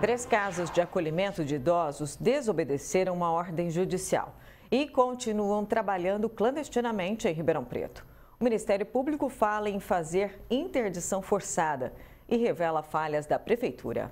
3 casas de acolhimento de idosos desobedeceram uma ordem judicial e continuam trabalhando clandestinamente em Ribeirão Preto. O Ministério Público fala em fazer interdição forçada e revela falhas da Prefeitura.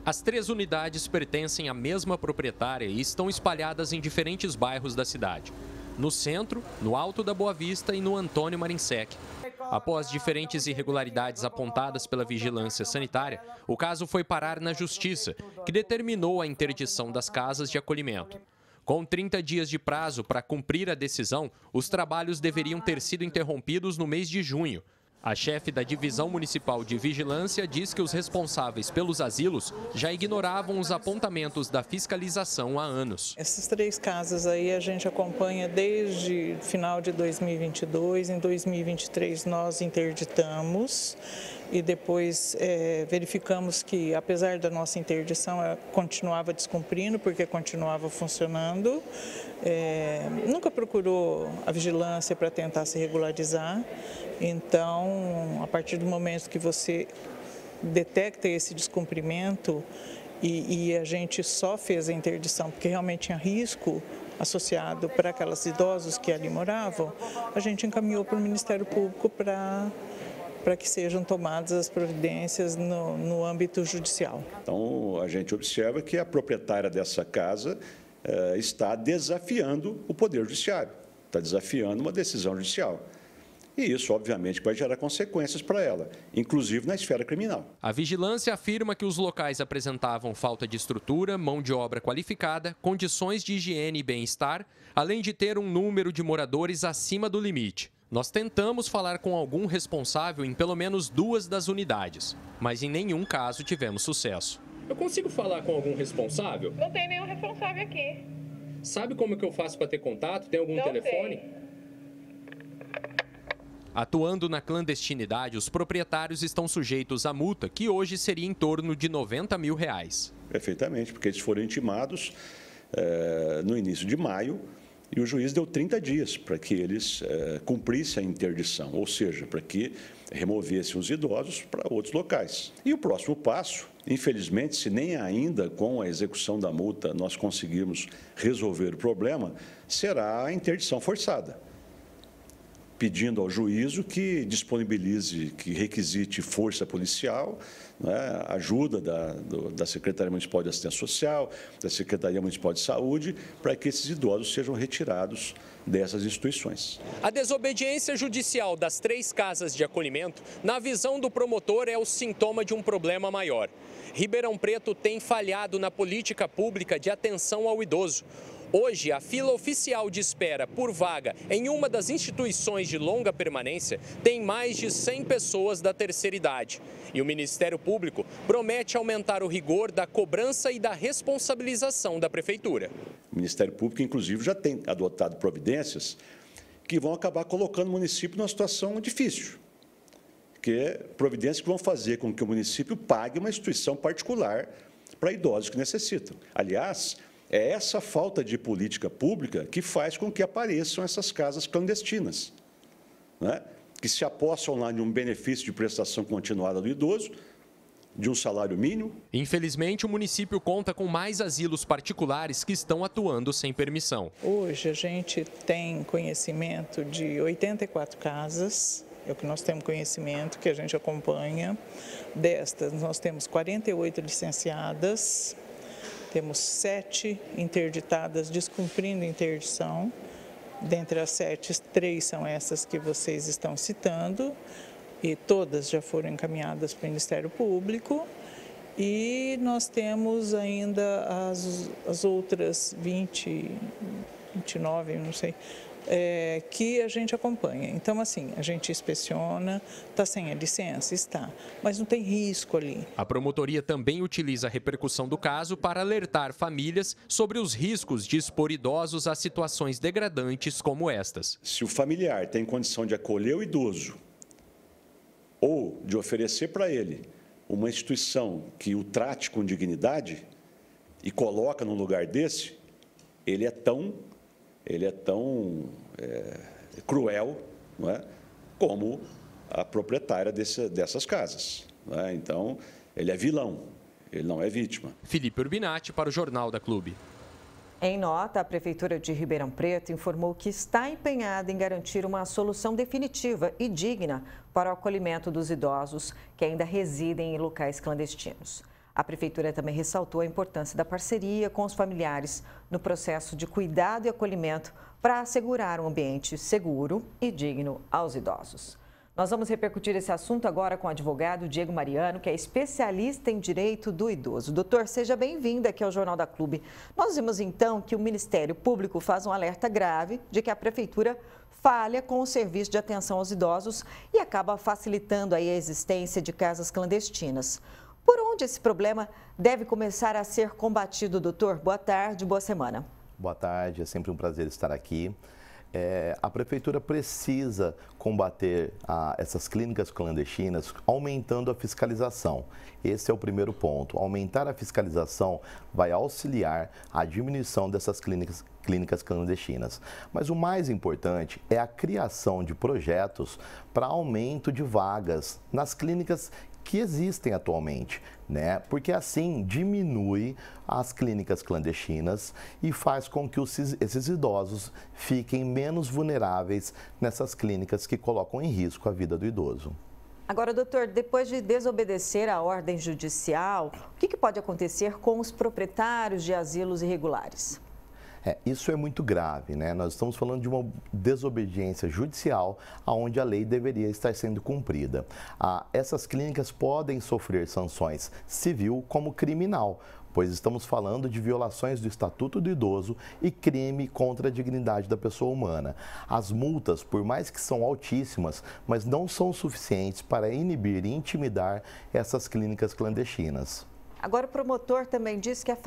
As 3 unidades pertencem à mesma proprietária e estão espalhadas em diferentes bairros da cidade. No centro, no Alto da Boa Vista e no Antônio Marinsec. Após diferentes irregularidades apontadas pela Vigilância Sanitária, o caso foi parar na Justiça, que determinou a interdição das casas de acolhimento. Com 30 dias de prazo para cumprir a decisão, os trabalhos deveriam ter sido interrompidos no mês de junho. A chefe da Divisão Municipal de Vigilância diz que os responsáveis pelos asilos já ignoravam os apontamentos da fiscalização há anos. Essas 3 casas aí a gente acompanha desde final de 2022. Em 2023 nós interditamos e depois verificamos que, apesar da nossa interdição, ela continuava descumprindo porque continuava funcionando. Nunca procurou a vigilância para tentar se regularizar. Então, a partir do momento que você detecta esse descumprimento e a gente só fez a interdição porque realmente tinha risco associado para aquelas idosos que ali moravam, a gente encaminhou para o Ministério Público para que sejam tomadas as providências no âmbito judicial. Então, a gente observa que a proprietária dessa casa está desafiando o Poder Judiciário, está desafiando uma decisão judicial. E isso, obviamente, vai gerar consequências para ela, inclusive na esfera criminal. A vigilância afirma que os locais apresentavam falta de estrutura, mão de obra qualificada, condições de higiene e bem-estar, além de ter um número de moradores acima do limite. Nós tentamos falar com algum responsável em pelo menos 2 das unidades, mas em nenhum caso tivemos sucesso. Eu consigo falar com algum responsável? Não tem nenhum responsável aqui. Sabe como que eu faço para ter contato? Tem algum telefone? Sei. Atuando na clandestinidade, os proprietários estão sujeitos à multa, que hoje seria em torno de R$90 mil. Perfeitamente, porque eles foram intimados no início de maio e o juiz deu 30 dias para que eles cumprissem a interdição, ou seja, para que removessem os idosos para outros locais. E o próximo passo, infelizmente, se nem ainda com a execução da multa nós conseguirmos resolver o problema, será a interdição forçada, pedindo ao juízo que disponibilize, que requisite força policial, né, ajuda da Secretaria Municipal de Assistência Social, da Secretaria Municipal de Saúde, para que esses idosos sejam retirados dessas instituições. A desobediência judicial das 3 casas de acolhimento, na visão do promotor, é o sintoma de um problema maior. Ribeirão Preto tem falhado na política pública de atenção ao idoso. Hoje, a fila oficial de espera por vaga em uma das instituições de longa permanência tem mais de 100 pessoas da terceira idade. E o Ministério Público promete aumentar o rigor da cobrança e da responsabilização da Prefeitura. O Ministério Público, inclusive, já tem adotado providências que vão acabar colocando o município numa situação difícil, que é providências que vão fazer com que o município pague uma instituição particular para idosos que necessitam. Aliás, é essa falta de política pública que faz com que apareçam essas casas clandestinas, né? Que se apossam lá de um benefício de prestação continuada do idoso, de um salário mínimo. Infelizmente, o município conta com mais asilos particulares que estão atuando sem permissão. Hoje a gente tem conhecimento de 84 casas, é o que nós temos conhecimento, que a gente acompanha. Destas, nós temos 48 licenciadas, temos 7 interditadas descumprindo interdição. Dentre as 7, 3 são essas que vocês estão citando, e todas já foram encaminhadas para o Ministério Público. E nós temos ainda as outras 20, 29, não sei, que a gente acompanha. Então, assim, a gente inspeciona, está sem a licença? Está, mas não tem risco ali. A promotoria também utiliza a repercussão do caso para alertar famílias sobre os riscos de expor idosos a situações degradantes como estas. Se o familiar tem condição de acolher o idoso ou de oferecer para ele uma instituição que o trate com dignidade e coloca num lugar desse, ele é tão cruel, não é, como a proprietária dessas casas, não é? Então, ele é vilão, ele não é vítima. Felipe Urbinati para o Jornal da Clube. Em nota, a Prefeitura de Ribeirão Preto informou que está empenhada em garantir uma solução definitiva e digna para o acolhimento dos idosos que ainda residem em locais clandestinos. A Prefeitura também ressaltou a importância da parceria com os familiares no processo de cuidado e acolhimento para assegurar um ambiente seguro e digno aos idosos. Nós vamos repercutir esse assunto agora com o advogado Diego Mariano, que é especialista em direito do idoso. Doutor, seja bem-vindo aqui ao Jornal da Clube. Nós vimos então que o Ministério Público faz um alerta grave de que a Prefeitura falha com o serviço de atenção aos idosos e acaba facilitando aí a existência de casas clandestinas. Por onde esse problema deve começar a ser combatido, doutor? Boa tarde, boa semana. Boa tarde, é sempre um prazer estar aqui. A Prefeitura precisa combater essas clínicas clandestinas aumentando a fiscalização. Esse é o primeiro ponto. Aumentar a fiscalização vai auxiliar a diminuição dessas clínicas clandestinas. Mas o mais importante é a criação de projetos para aumento de vagas nas clínicas que existem atualmente, né? Porque assim diminui as clínicas clandestinas e faz com que esses idosos fiquem menos vulneráveis nessas clínicas que colocam em risco a vida do idoso. Agora, doutor, depois de desobedecer a ordem judicial, o que pode acontecer com os proprietários de asilos irregulares? Isso é muito grave, né? Nós estamos falando de uma desobediência judicial onde a lei deveria estar sendo cumprida. Essas clínicas podem sofrer sanções civil como criminal, pois estamos falando de violações do Estatuto do Idoso e crime contra a dignidade da pessoa humana. As multas, por mais que são altíssimas, mas não são suficientes para inibir e intimidar essas clínicas clandestinas. Agora, o promotor também diz que as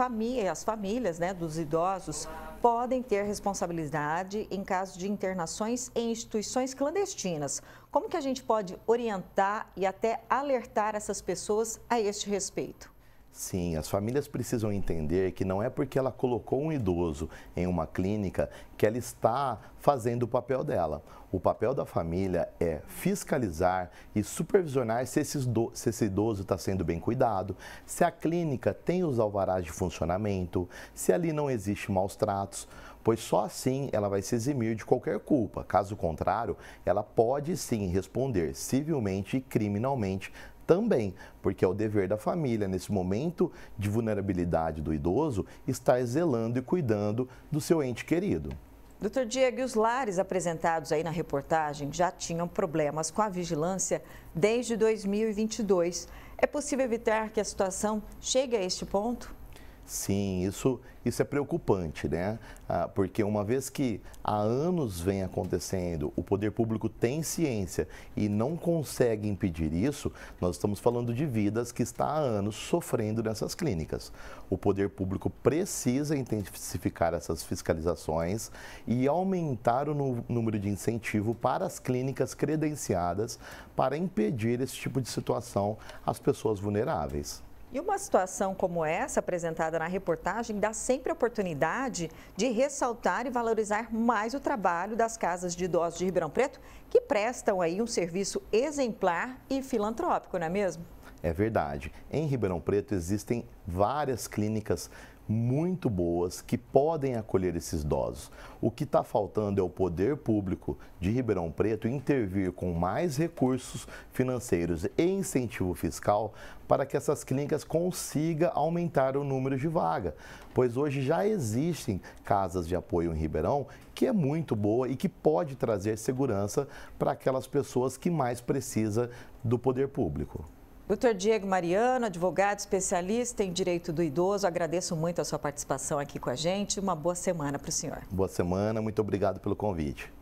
famílias, né, dos idosos podem ter responsabilidade em caso de internações em instituições clandestinas. Como que a gente pode orientar e até alertar essas pessoas a este respeito? Sim, as famílias precisam entender que não é porque ela colocou um idoso em uma clínica que ela está fazendo o papel dela. O papel da família é fiscalizar e supervisionar se esse idoso está sendo bem cuidado, se a clínica tem os alvarás de funcionamento, se ali não existe maus tratos, pois só assim ela vai se eximir de qualquer culpa. Caso contrário, ela pode sim responder civilmente e criminalmente também, porque é o dever da família, nesse momento de vulnerabilidade do idoso, estar zelando e cuidando do seu ente querido. Doutor Diego, e os lares apresentados aí na reportagem já tinham problemas com a vigilância desde 2022. É possível evitar que a situação chegue a este ponto? Sim, isso é preocupante, né? Porque uma vez que há anos vem acontecendo, o poder público tem ciência e não consegue impedir isso, nós estamos falando de vidas que estão há anos sofrendo nessas clínicas. O poder público precisa intensificar essas fiscalizações e aumentar o número de incentivo para as clínicas credenciadas para impedir esse tipo de situação às pessoas vulneráveis. E uma situação como essa, apresentada na reportagem, dá sempre a oportunidade de ressaltar e valorizar mais o trabalho das casas de idosos de Ribeirão Preto, que prestam aí um serviço exemplar e filantrópico, não é mesmo? É verdade. Em Ribeirão Preto existem várias clínicas muito boas que podem acolher esses idosos. O que está faltando é o poder público de Ribeirão Preto intervir com mais recursos financeiros e incentivo fiscal para que essas clínicas consigam aumentar o número de vagas, pois hoje já existem casas de apoio em Ribeirão que é muito boa e que pode trazer segurança para aquelas pessoas que mais precisam do poder público. Doutor Diego Mariano, advogado especialista em direito do idoso, agradeço muito a sua participação aqui com a gente. Uma boa semana para o senhor. Boa semana, muito obrigado pelo convite.